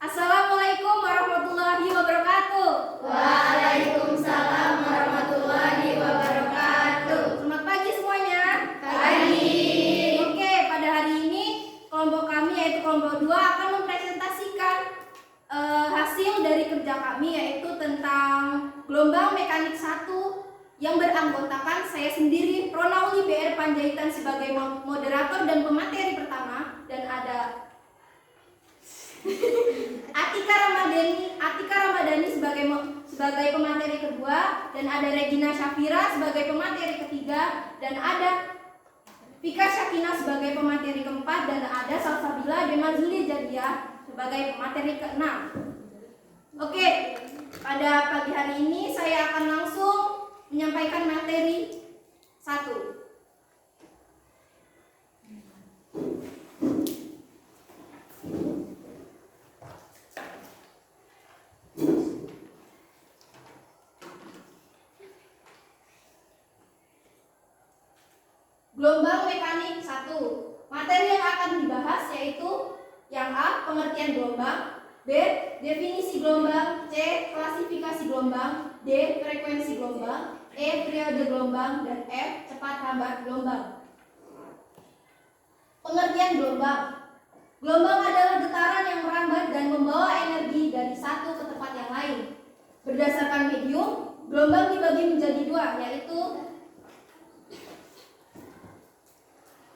Assalamualaikum warahmatullahi wabarakatuh. Waalaikumsalam warahmatullahi wabarakatuh. Selamat pagi semuanya. Pagi. Oke, pada hari ini kelompok kami yaitu kelompok 2 akan mempresentasikan hasil dari kerja kami yaitu tentang gelombang mekanik 1 yang beranggotakan saya sendiri Ronauli BR Panjaitan sebagai moderator dan pemateri pertama, dan ada Atika Ramadhani sebagai pemateri kedua, dan ada Regina Syafira sebagai pemateri ketiga, dan ada Vika Syakina sebagai pemateri keempat, dan ada Salsabila Demazuli Jadiah sebagai pemateri keenam. Oke, pada pagi hari ini saya akan langsung menyampaikan materi 1. Gelombang mekanik 1. Materi yang akan dibahas yaitu yang A. Pengertian gelombang, B. Definisi gelombang, C. Klasifikasi gelombang, D. Frekuensi gelombang, E. Periode gelombang, dan F. Cepat lambat gelombang. Pengertian gelombang. Gelombang adalah getaran yang merambat dan membawa energi dari satu ke tempat yang lain. Berdasarkan medium, gelombang dibagi menjadi 2, yaitu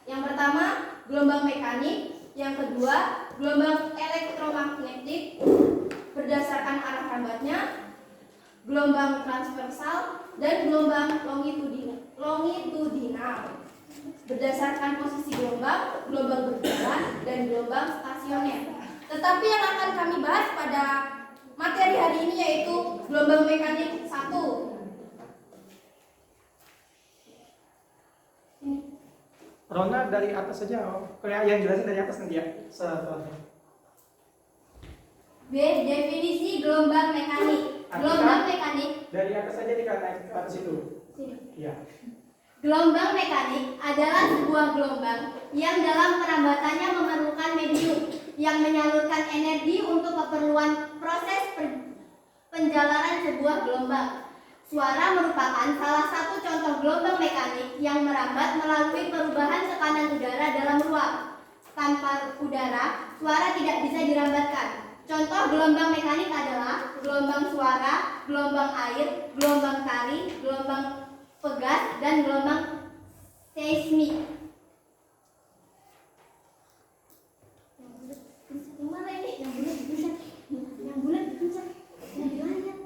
yang pertama, gelombang mekanik. Yang kedua, gelombang elektromagnetik berdasarkan arah rambatnya, gelombang transversal, dan gelombang longitudinal berdasarkan posisi gelombang, gelombang berjalan, dan gelombang stasioner. Tetapi yang akan kami bahas pada materi hari ini yaitu gelombang mekanik 1. Rona dari atas saja, yang jelasin dari atas nanti ya. B. Definisi gelombang mekanik. Gelombang mekanik dari atas saja nih, naik ke atas itu. sini. Iya. Gelombang mekanik adalah sebuah gelombang yang dalam perambatannya memerlukan medium yang menyalurkan energi untuk keperluan proses penjalanan sebuah gelombang. Suara merupakan salah satu contoh gelombang mekanik yang merambat melalui perubahan tekanan udara dalam ruang. Tanpa udara, suara tidak bisa dirambatkan. Contoh gelombang mekanik adalah gelombang suara, gelombang air, gelombang tari, gelombang pegas, dan gelombang seismik. Yang mana ini? Yang bulat dipencet. Yang bulat dipencet. Yang dilanjut.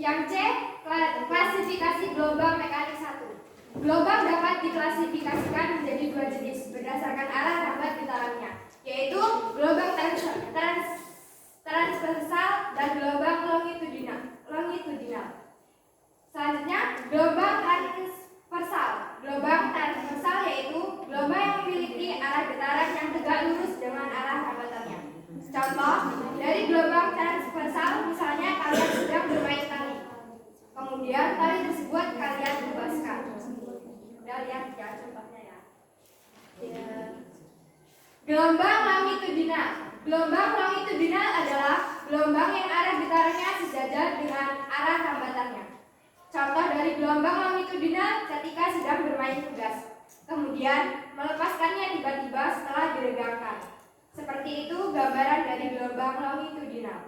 Yang C, klasifikasi gelombang mekanik 1. Gelombang dapat diklasifikasikan menjadi 2 jenis berdasarkan arah rambat getarannya, yaitu gelombang transversal dan gelombang longitudinal. Selanjutnya, gelombang transversal. Gelombang transversal yaitu gelombang yang memiliki arah getaran yang tegak lurus dengan arah rambatannya. Contoh dari gelombang transversal, misalnya kalian sedang bermain tali, kemudian tali tersebut kalian bebaskan. Udah lihat ya contohnya ya. Gelombang longitudinal. Gelombang longitudinal adalah gelombang yang arah getarannya sejajar dengan arah rambatannya. Contoh dari gelombang longitudinal ketika sedang bermain tugas, kemudian melepaskannya tiba-tiba setelah diregangkan. Seperti itu gambaran dari gelombang longitudinal.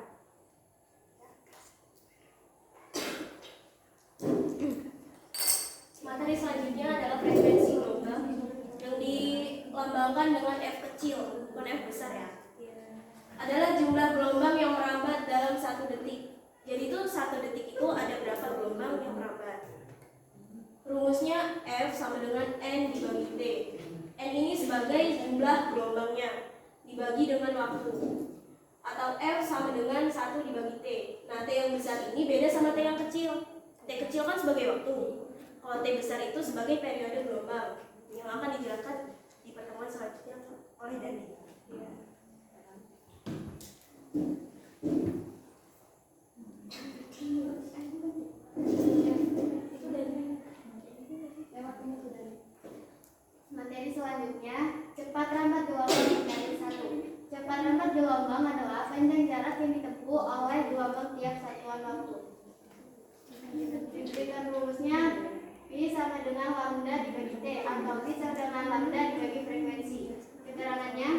Materi selanjutnya adalah frekuensi gelombang yang dilambangkan dengan F kecil, bukan F besar ya. Adalah jumlah gelombang yang merambat dalam 1 detik. Jadi itu 1 detik itu ada berapa gelombang yang merambat. Rumusnya F sama dengan N dibagi T. N ini sebagai jumlah gelombangnya dibagi dengan waktu, atau F sama dengan 1 dibagi T. Nah, T yang besar ini beda sama T yang kecil. T kecil kan sebagai waktu, kalau T besar itu sebagai periode gelombang, yang akan dijelaskan di pertemuan selanjutnya oleh Dani. dengan lambda dibagi T, atau V sama dengan lambda dibagi frekuensi. Keterangannya,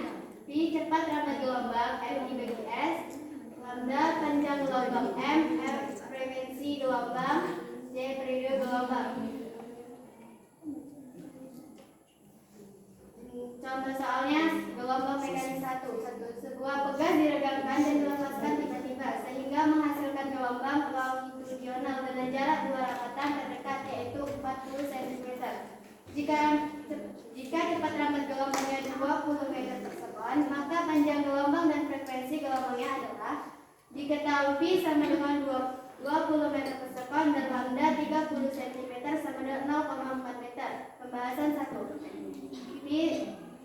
V cepat rambat gelombang M dibagi S, lambda panjang gelombang M, F frekuensi gelombang, J periode gelombang. Contoh soalnya gelombang mekanis 1. Sebuah pegas diregangkan dan dilepaskan tiba-tiba sehingga menghasilkan gelombang longitudinal dengan jarak dua rapatan terdekat yaitu 40 cm. Jika cepat rambat gelombangnya 20 meter per sekon, maka panjang gelombang dan frekuensi gelombangnya adalah diketahui sama dengan 20 meter per sekon dan lambda 30 cm sama dengan 0,4 meter. Pembahasan 1.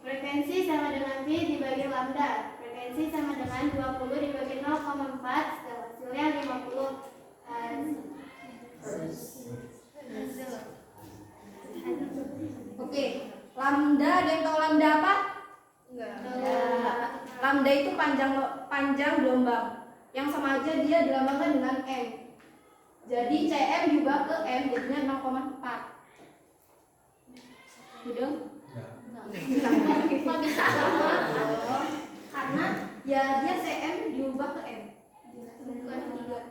Frekuensi sama dengan V dibagi lambda. Frekuensi sama dengan 20 dibagi 0,4, hasilnya 50 Oke, lambda, ada yang tahu lambda apa? Lambda itu panjang gelombang, yang sama aja dia dilambangkan dengan M. Jadi Cm juga ke M jadinya 0,4. Udah? Karena ya dia Cm diubah ke M. Bukan 3.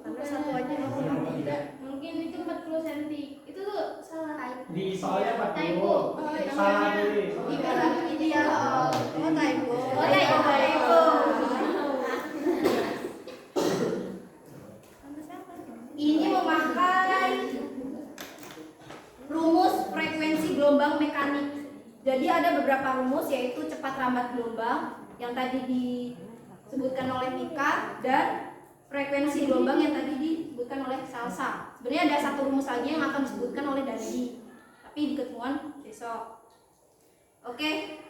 Karena satu aja 0,3. Mungkin itu 40 cm. Itu tuh salah. Di soalnya 40. Typo. Salah dulu. Ideal. Typo. Typo. Ini memakai rumus frekuensi gelombang mekanik. Jadi ada beberapa rumus, yaitu cepat rambat gelombang yang tadi disebutkan oleh Mika dan frekuensi gelombang yang tadi disebutkan oleh Salsa. Sebenarnya ada satu rumus lagi yang akan disebutkan oleh Dandi, tapi di ketemuan besok. Oke.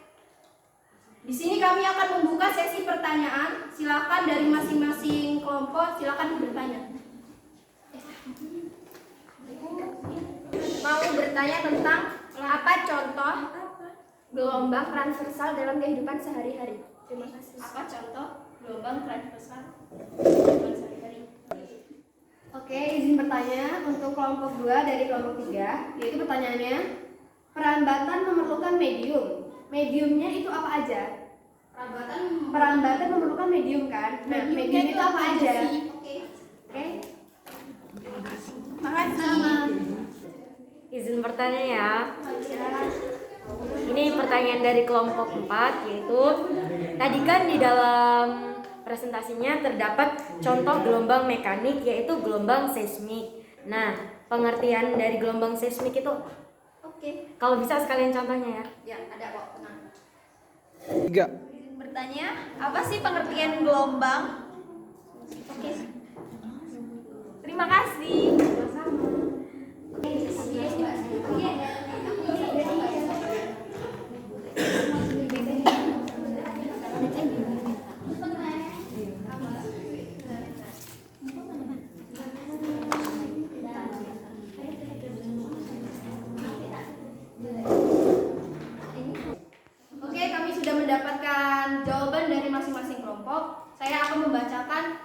Di sini kami akan membuka sesi pertanyaan. Silakan dari masing-masing kelompok, silakan bertanya. Mau bertanya tentang apa contoh gelombang transversal dalam kehidupan sehari-hari? Terima kasih. Apa contoh gelombang transversal kehidupan sehari-hari? Oke, izin bertanya untuk kelompok 2 dari kelompok 3, yaitu pertanyaannya, perambatan memerlukan medium. Mediumnya itu apa aja? Perambatan memerlukan medium kan? Nah, medium itu apa aja? Oke. Makasih. Izin bertanya ya. Ini pertanyaan dari kelompok 4, yaitu tadi kan di dalam presentasinya terdapat contoh gelombang mekanik, yaitu gelombang seismik. Nah, pengertian dari gelombang seismik itu kalau bisa sekalian contohnya ya. Ya, ada kok, tenang. 3. Bertanya, apa sih pengertian gelombang? Oke. Terima kasih. Oke, kami sudah mendapatkan jawaban dari masing-masing kelompok. Saya akan membacakan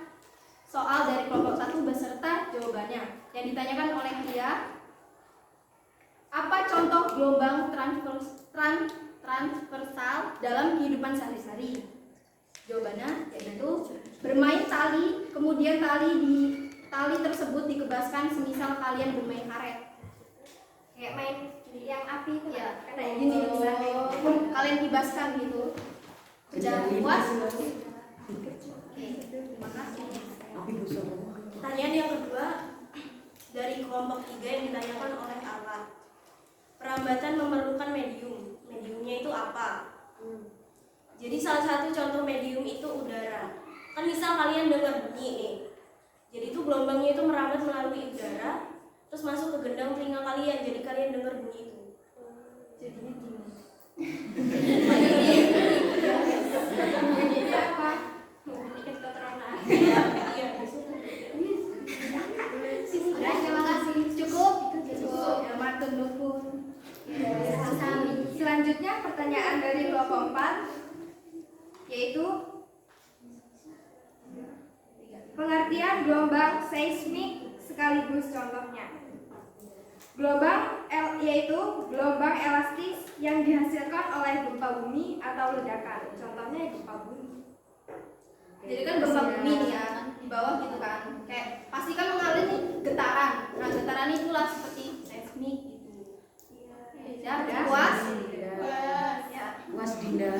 soal dari kelompok 1 beserta jawabannya. Yang ditanyakan oleh dia, apa contoh gelombang transversal dalam kehidupan sehari-hari? Jawabannya yaitu bermain tali, kemudian tali tersebut dikebaskan semisal kalian bermain karet. Kayak main yang api itu ya, kayak gini kalian kibaskan gitu. Udah puas? Oke, terima kasih. Pertanyaan yang kedua dari kelompok 3 yang ditanyakan oleh Alan. Perambatan memerlukan medium. Mediumnya itu apa? Jadi salah satu contoh medium itu udara. Kan misal kalian dengar bunyi nih. Jadi itu gelombangnya itu merambat melalui udara, terus masuk ke gendang telinga kalian. Jadi kalian dengar bunyi itu. Jadinya gimana? Bunyinya apa? Bunyi keterangan. Iya. Terima kasih. Cukup. Ya, matur nuwun. Selanjutnya pertanyaan dari kelompok 4, yaitu pengertian gelombang seismik sekaligus contohnya. Yaitu gelombang elastis yang dihasilkan oleh gempa bumi atau ledakan. Contohnya gempa bumi. Jadi kan gempa bumi nih ya, di bawah gitu kan. Kayak pasti kan mengalir nih getaran. Nah, getaran itulah seperti seismik gitu. Ya, puas? Ya. Puas Dinda.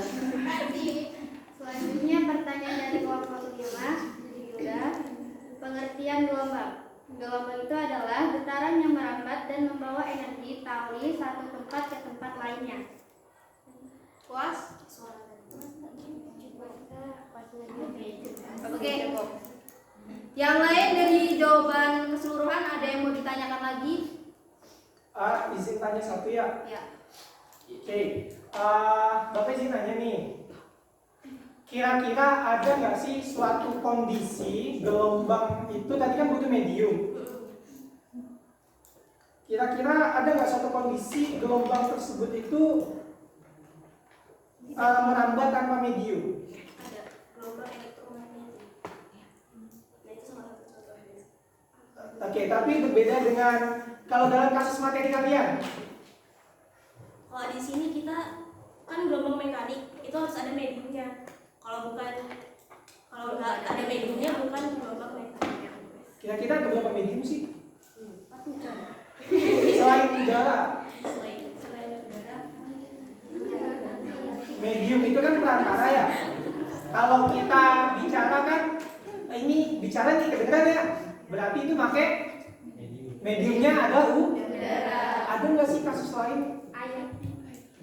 Selanjutnya pertanyaan dari kelompok 5 dari Hilda. Pengertian gelombang. Gelombang itu adalah getaran yang merambat dan membawa energi tali satu tempat ke tempat lainnya. Puas? Oke. Yang lain dari jawaban keseluruhan ada yang mau ditanyakan lagi? Izin tanya satu ya. Ya. Oke. Bapak izin tanya nih. Kira-kira ada nggak sih suatu kondisi gelombang itu tadi kan butuh medium. Kira-kira ada nggak suatu kondisi gelombang tersebut itu merambat tanpa medium? Ada gelombang elektromagnetik. Nah, itu salah satu contohnya. Oke, tapi berbeda dengan kalau dalam kasus materi kalian. Kalau di sini kita kan gelombang mekanik itu harus ada mediumnya. Kalau nggak ada mediumnya bukan gelombang mekanik. Kira-kira ada berapa medium sih? Udara. Selain udara. Selain udara. Medium itu kan perantara ya. Kalau kita bicara kan, ini bicara nih kedengeran ya. Berarti itu pakai mediumnya ada udara. Ada nggak sih kasus lain? Air.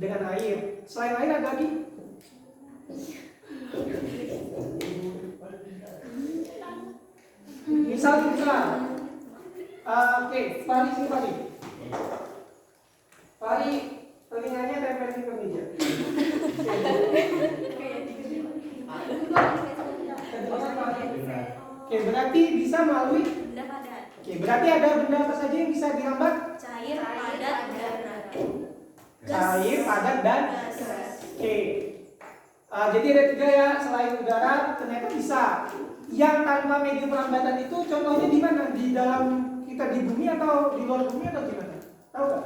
Dengan air. Selain air ada lagi? Misal. Oke, Fari sini Fari. Fari, telinganya tempel di meja. Oke, berarti bisa melalui. Benda padat. Oke, berarti ada benda apa saja yang bisa dirambat? Cair, padat, dan Cair, padat, dan gas. Oke. Jadi ada 3 ya, selain udara ternyata bisa. Yang tanpa medium perambatan itu contohnya di mana? Di dalam kita di bumi atau di luar bumi atau gimana? Tahu nggak?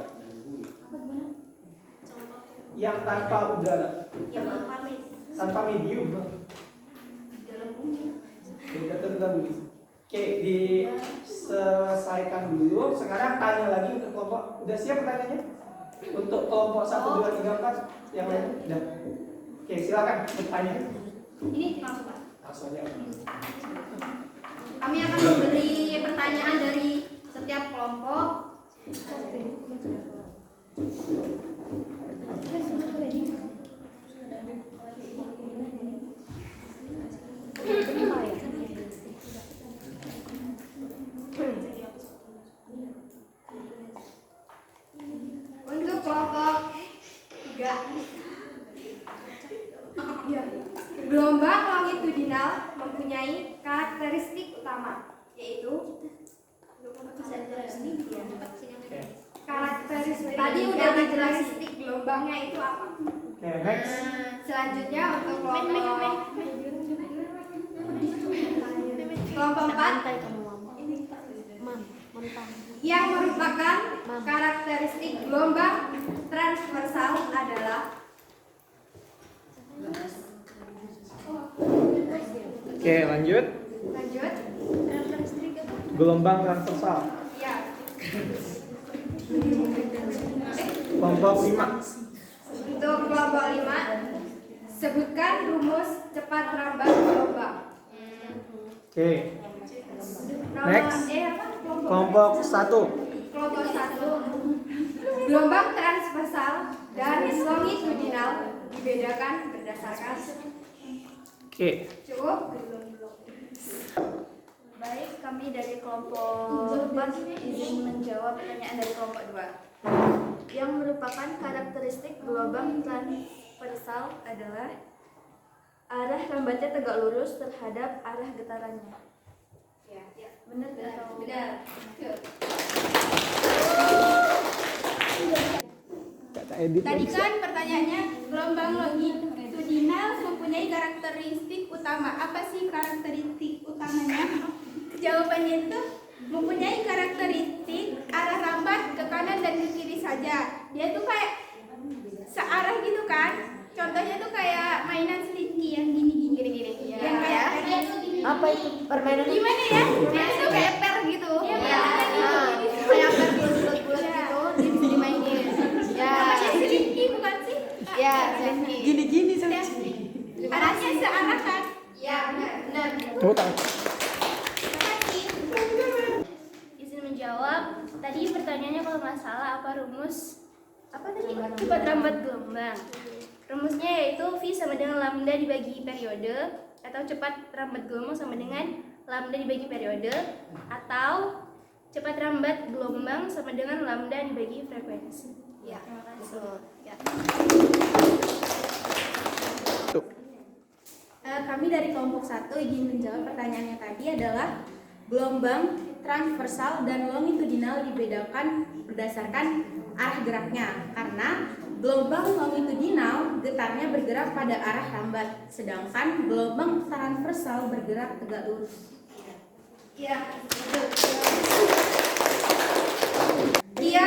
Yang tanpa udara, Yang tanpa medium. tanpa medium. Dalam bumi. Kita dulu. Oke, diselesaikan dulu. Sekarang tanya lagi untuk kelompok. Udah siap pertanyaannya? Untuk kelompok 1, 2, 3, 4 yang lain udah. Oke, silakan bertanya. Ini langsung Pak. Langsung aja. Kami akan memberi pertanyaan dari setiap kelompok. Untuk kelompok 3. Gelombang longitudinal mempunyai karakteristik utama, yaitu karakteristik tadi udah karakteristik gelombangnya itu apa? Oke, next. Selanjutnya untuk kelompok 4 yang merupakan karakteristik gelombang transversal adalah Oke, lanjut. Gelombang transversal. ya Kelompok 5. untuk kelompok 5 sebutkan rumus cepat rambat gelombang. Oke. Nomor Next. apa? Kelompok 1. Kelompok 1 gelombang transversal dan longitudinal dibedakan berdasarkan Oke. cukup. Baik, kami dari kelompok 4 izin menjawab pertanyaan dari kelompok 2. Yang merupakan karakteristik gelombang transversal adalah arah rambatnya tegak lurus terhadap arah getarannya. Ya. Benar atau Benar. Tadi kan pertanyaannya gelombang longitudinal mempunyai karakteristik utama. Apa sih karakteristik utamanya? Jawabannya itu mempunyai karakteristik arah rambat ke kanan dan dan ke kiri saja. Dia tuh kayak searah gitu kan. Contohnya tuh kayak mainan slinky yang gini-gini. Yang kayak Apa itu permainan? gimana ya? Dia tuh kayak per gitu. Kayak per bulat-bulat gitu. Dia bisa dimainin. Namanya slinky bukan sih? Ya, gini-gini saja. Arahnya searah kan? Ya, benar. Tepuk tangan. Izin menjawab. Tadi pertanyaannya kalau nggak salah apa rumus apa tadi? Cepat rambat gelombang. Rumusnya yaitu V sama dengan lambda dibagi periode, atau cepat rambat gelombang sama dengan lambda dibagi periode, atau cepat rambat gelombang sama dengan lambda dibagi frekuensi. Ya, Terima kasih. ya. Kami dari kelompok 1 izin menjawab pertanyaannya tadi adalah gelombang transversal dan longitudinal dibedakan berdasarkan arah geraknya, karena gelombang longitudinal getarnya bergerak pada arah lambat, sedangkan gelombang transversal bergerak tegak lurus. Iya. Iya.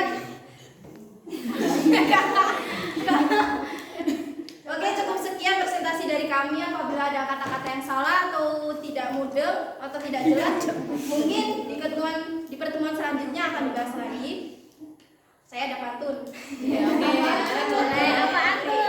Oke, cukup sekian presentasi dari kami. Apabila ada kata-kata yang salah atau tidak mudeng atau tidak jelas, mungkin di pertemuan selanjutnya akan dibahas lagi. Saya ada pantun. Oke, boleh. Apa pantun?